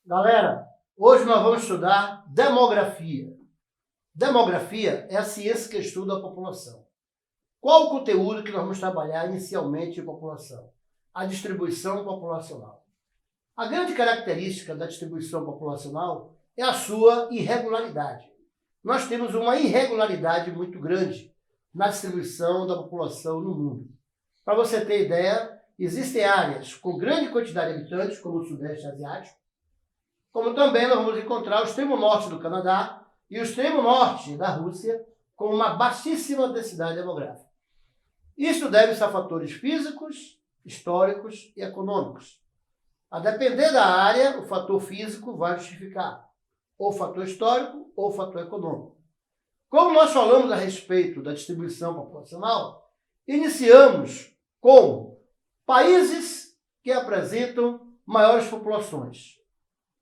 Galera, hoje nós vamos estudar demografia. Demografia é a ciência que estuda a população. Qual o conteúdo que nós vamos trabalhar inicialmente em população? A distribuição populacional. A grande característica da distribuição populacional é a sua irregularidade. Nós temos uma irregularidade muito grande na distribuição da população no mundo. Para você ter ideia, existem áreas com grande quantidade de habitantes, como o Sudeste Asiático, como também nós vamos encontrar o extremo norte do Canadá e o extremo norte da Rússia com uma baixíssima densidade demográfica. Isso deve-se a fatores físicos, históricos e econômicos. A depender da área, o fator físico vai justificar ou o fator histórico ou o fator econômico. Como nós falamos a respeito da distribuição populacional, iniciamos com países que apresentam maiores populações.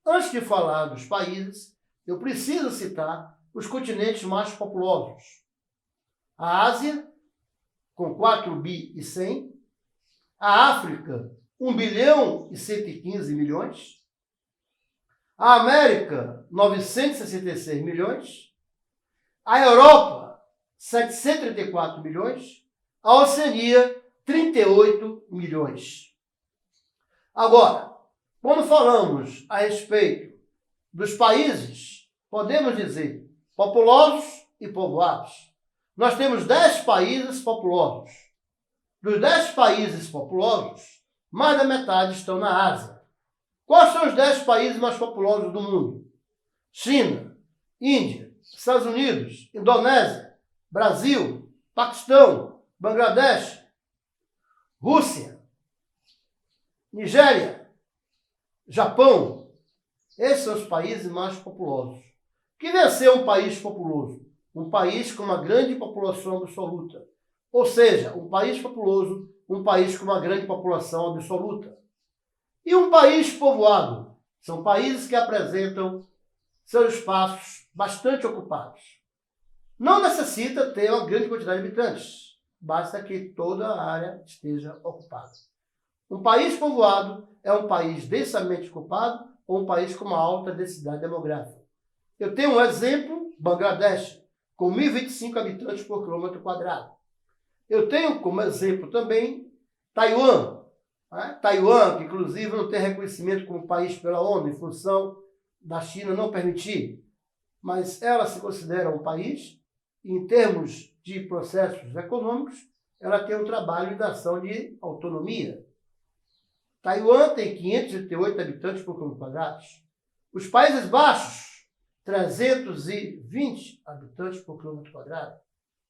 Antes de falar dos países, eu preciso citar os continentes mais populosos. A Ásia, com 4 bi e 100. A África, 1 bilhão e 115 milhões. A América, 966 milhões. A Europa, 734 milhões. A Oceania, 38 milhões. Agora, quando falamos a respeito dos países, podemos dizer populosos e povoados. Nós temos 10 países populosos. Dos 10 países populosos, mais da metade estão na Ásia. Quais são os 10 países mais populosos do mundo? China, Índia, Estados Unidos, Indonésia, Brasil, Paquistão, Bangladesh, Rússia, Nigéria, Japão. Esses são os países mais populosos. O que vem a ser um país populoso? Um país com uma grande população absoluta. Ou seja, um país populoso, um país com uma grande população absoluta. E um país povoado? São países que apresentam seus espaços bastante ocupados. Não necessita ter uma grande quantidade de habitantes. Basta que toda a área esteja ocupada. Um país povoado é um país densamente ocupado ou um país com uma alta densidade demográfica. Eu tenho um exemplo, Bangladesh, com 1.025 habitantes por quilômetro quadrado. Eu tenho como exemplo também Taiwan. Taiwan, que inclusive não tem reconhecimento como país pela ONU, em função da China não permitir. Mas ela se considera um país, e em termos de processos econômicos, ela tem um trabalho de ação de autonomia. Taiwan tem 538 habitantes por quilômetro quadrado. Os Países Baixos, 320 habitantes por quilômetro quadrado.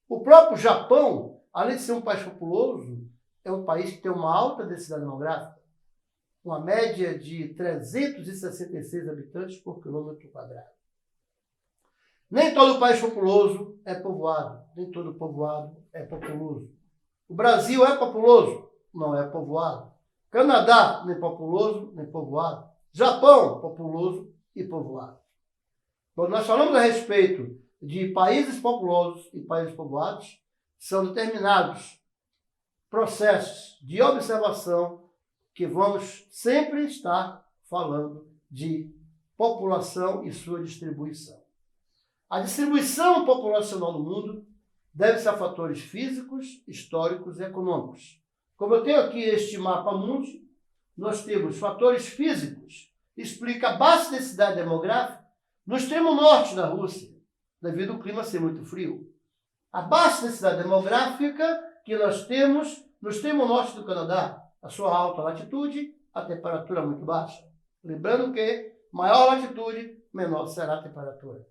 O próprio Japão, além de ser um país populoso, é um país que tem uma alta densidade demográfica, uma média de 366 habitantes por quilômetro quadrado. Nem todo país populoso é povoado, nem todo povoado é populoso. O Brasil é populoso, não é povoado. Canadá, nem populoso, nem povoado. Japão, populoso e povoado. Quando nós falamos a respeito de países populosos e países povoados, são determinados processos de observação que vamos sempre estar falando de população e sua distribuição. A distribuição populacional no mundo deve-se a fatores físicos, históricos e econômicos. Como eu tenho aqui este mapa mundi, nós temos fatores físicos, explica a baixa densidade demográfica no extremo norte da Rússia, devido ao clima ser muito frio. A baixa densidade demográfica que nós temos no extremo norte do Canadá, a sua alta latitude, a temperatura muito baixa. Lembrando que maior latitude, menor será a temperatura.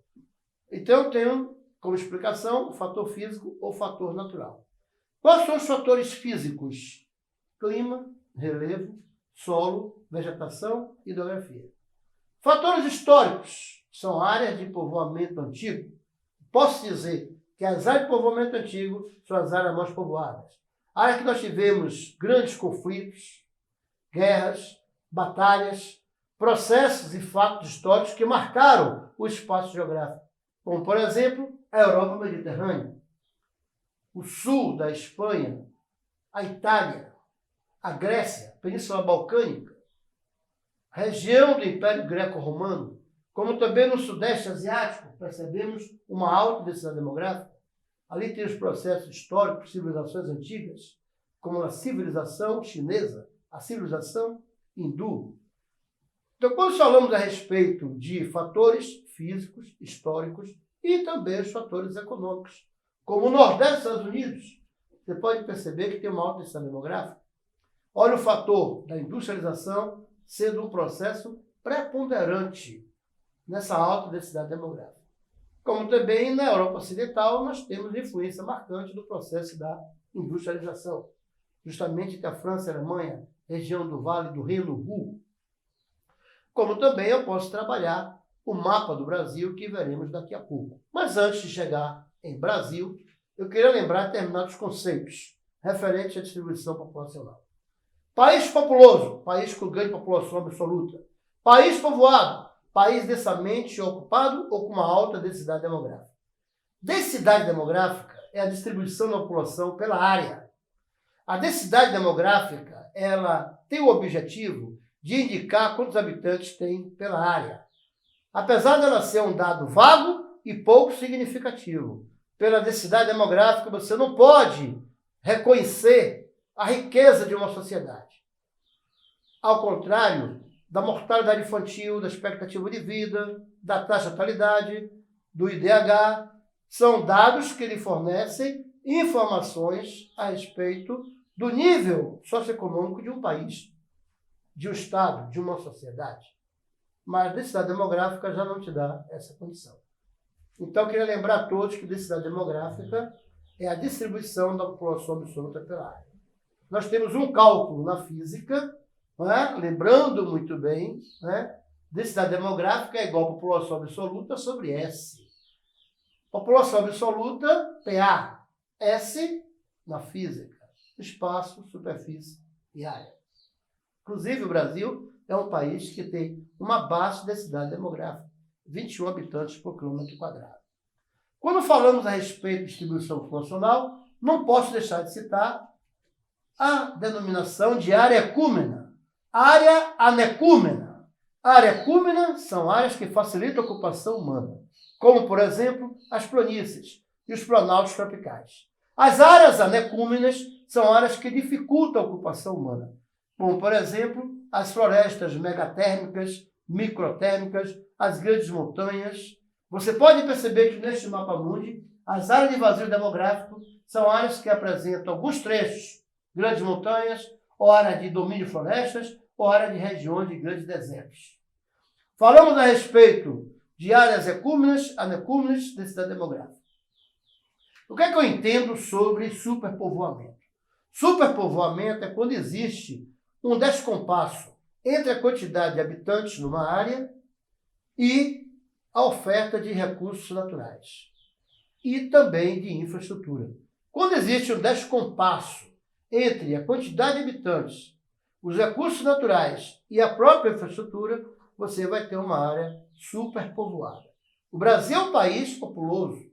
Então eu tenho como explicação o fator físico ou fator natural. Quais são os fatores físicos? Clima, relevo, solo, vegetação e hidrografia. Fatores históricos são áreas de povoamento antigo. Posso dizer que as áreas de povoamento antigo são as áreas mais povoadas. Áreas que nós tivemos grandes conflitos, guerras, batalhas, processos e fatos históricos que marcaram o espaço geográfico. Como, por exemplo, a Europa Mediterrânea, o sul da Espanha, a Itália, a Grécia, a Península Balcânica, região do Império Greco-Romano, como também no Sudeste Asiático, percebemos uma alta densidade demográfica. Ali tem os processos históricos, civilizações antigas, como a civilização chinesa, a civilização hindu. Então, quando falamos a respeito de fatores físicos, históricos e também os fatores econômicos, como o Nordeste dos Estados Unidos, você pode perceber que tem uma alta densidade demográfica. Olha o fator da industrialização sendo um processo preponderante nessa alta densidade demográfica. Como também na Europa Ocidental nós temos influência marcante do processo da industrialização, justamente entre a França e a Alemanha, região do Vale do Reno Ruhr. Como também eu posso trabalhar o mapa do Brasil, que veremos daqui a pouco. Mas antes de chegar em Brasil, eu queria lembrar determinados conceitos referentes à distribuição populacional. País populoso, país com grande população absoluta. País povoado, país densamente ocupado ou com uma alta densidade demográfica. Densidade demográfica é a distribuição da população pela área. A densidade demográfica, ela tem o objetivo de indicar quantos habitantes tem pela área. Apesar dela ser um dado vago e pouco significativo, pela densidade demográfica você não pode reconhecer a riqueza de uma sociedade. Ao contrário da mortalidade infantil, da expectativa de vida, da taxa de natalidade, do IDH, são dados que lhe fornecem informações a respeito do nível socioeconômico de um país, de um estado, de uma sociedade. Mas a densidade demográfica já não te dá essa condição. Então, eu queria lembrar a todos que densidade demográfica é a distribuição da população absoluta pela área. Nós temos um cálculo na física, lembrando muito bem, densidade demográfica é igual a população absoluta sobre S. População absoluta, PA. S, na física, espaço, superfície e área. Inclusive, o Brasil é um país que tem uma baixa densidade demográfica, 21 habitantes por quilômetro quadrado. Quando falamos a respeito de distribuição populacional, não posso deixar de citar a denominação de área ecúmena, área anecúmena. Área ecúmena são áreas que facilitam a ocupação humana, como, por exemplo, as planícies e os planaltos tropicais. As áreas anecúmenas são áreas que dificultam a ocupação humana, como, por exemplo, as florestas megatérmicas, microtérmicas, as grandes montanhas. Você pode perceber que neste mapa mundi, as áreas de vazio demográfico são áreas que apresentam alguns trechos, grandes montanhas, ou área de domínio de florestas, ou área de regiões de grandes desertos. Falamos a respeito de áreas ecúmenas, anecúmenas, densidade demográfica. O que é que eu entendo sobre superpovoamento? Superpovoamento é quando existe um descompasso entre a quantidade de habitantes numa área e a oferta de recursos naturais e também de infraestrutura. Quando existe um descompasso entre a quantidade de habitantes, os recursos naturais e a própria infraestrutura, você vai ter uma área superpovoada. O Brasil é um país populoso,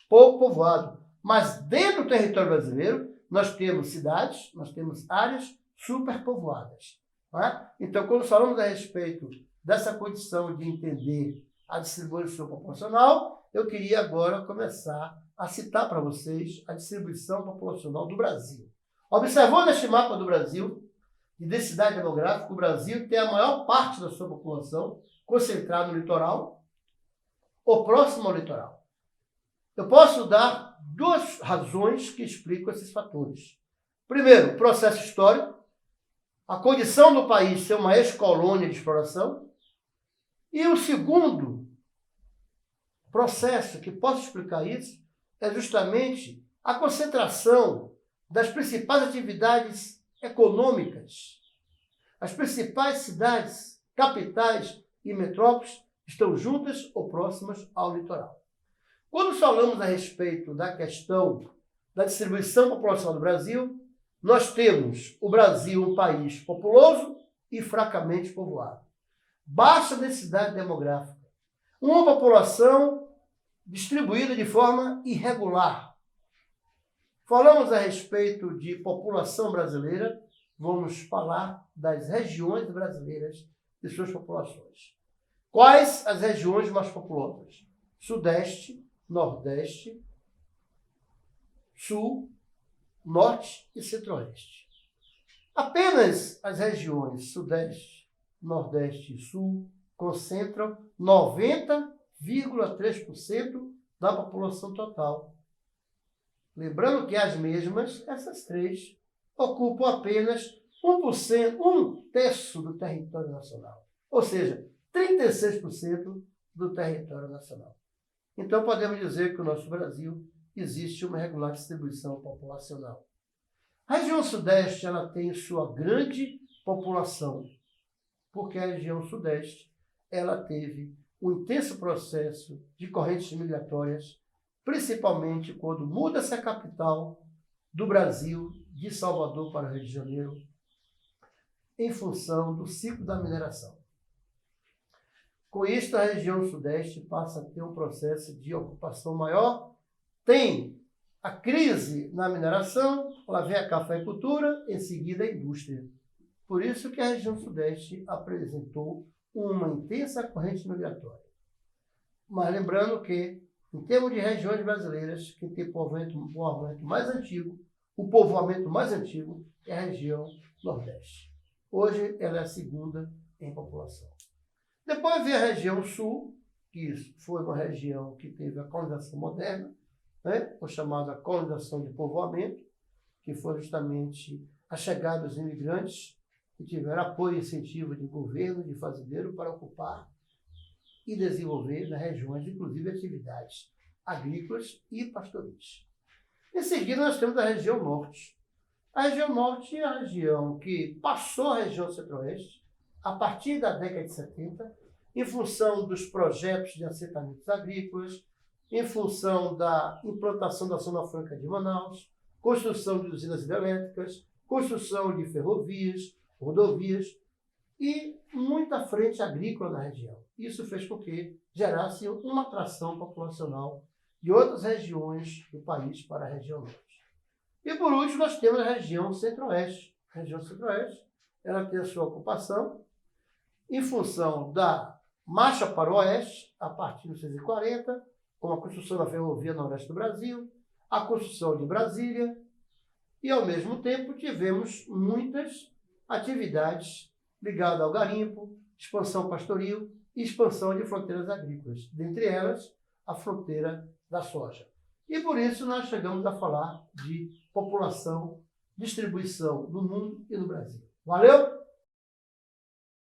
pouco povoado, mas dentro do território brasileiro nós temos cidades, nós temos áreas superpovoadas. Então, quando falamos a respeito dessa condição de entender a distribuição populacional, eu queria agora começar a citar para vocês a distribuição populacional do Brasil. Observando este mapa do Brasil, de densidade demográfica, o Brasil tem a maior parte da sua população concentrada no litoral ou próximo ao litoral. Eu posso dar duas razões que explicam esses fatores. Primeiro, o processo histórico, a condição do país ser uma ex-colônia de exploração. E o segundo processo que posso explicar isso é justamente a concentração das principais atividades econômicas. As principais cidades, capitais e metrópoles estão juntas ou próximas ao litoral. Quando falamos a respeito da questão da distribuição populacional do Brasil, nós temos o Brasil um país populoso e fracamente povoado. Baixa densidade demográfica. Uma população distribuída de forma irregular. Falamos a respeito de população brasileira, vamos falar das regiões brasileiras, que e suas populações. Quais as regiões mais populosas? Sudeste, Nordeste, Sul, Norte e Centro-Oeste. Apenas as regiões Sudeste, Nordeste e Sul concentram 90,3% da população total. Lembrando que as mesmas, essas três, ocupam apenas 1%, 1/3 do território nacional. Ou seja, 36% do território nacional. Então, podemos dizer que no nosso Brasil existe uma regular distribuição populacional. A região Sudeste ela tem sua grande população, porque a região Sudeste ela teve um intenso processo de correntes migratórias, principalmente quando muda-se a capital do Brasil, de Salvador para o Rio de Janeiro, em função do ciclo da mineração. Com isso, a região Sudeste passa a ter um processo de ocupação maior. Tem a crise na mineração, lá vem a cafeicultura, em seguida a indústria. Por isso que a região Sudeste apresentou uma intensa corrente migratória. Mas lembrando que, em termos de regiões brasileiras, quem tem povoamento mais antigo, o povoamento mais antigo é a região Nordeste. Hoje ela é a segunda em população. Depois vem a região Sul, que foi uma região que teve a colonização moderna, ou chamada colonização de povoamento, que foi justamente a chegada dos imigrantes que tiveram apoio e incentivo de governo, de fazendeiro, para ocupar e desenvolver nas regiões, inclusive, atividades agrícolas e pastoris. Em seguida, nós temos a região Norte. A região Norte é a região que passou a região Centro-Oeste a partir da década de 70, em função dos projetos de assentamentos agrícolas, em função da implantação da Zona Franca de Manaus, construção de usinas hidrelétricas, construção de ferrovias, rodovias e muita frente agrícola na região. Isso fez com que gerasse uma atração populacional de outras regiões do país para a região Norte. E por último, nós temos a região Centro-Oeste. A região Centro-Oeste ela tem a sua ocupação em função da marcha para o Oeste, a partir de 1940, com a construção da ferrovia no Oeste do Brasil, a construção de Brasília, e ao mesmo tempo tivemos muitas atividades ligadas ao garimpo, expansão pastoril e expansão de fronteiras agrícolas, dentre elas a fronteira da soja. E por isso nós chegamos a falar de população, distribuição no mundo e no Brasil. Valeu?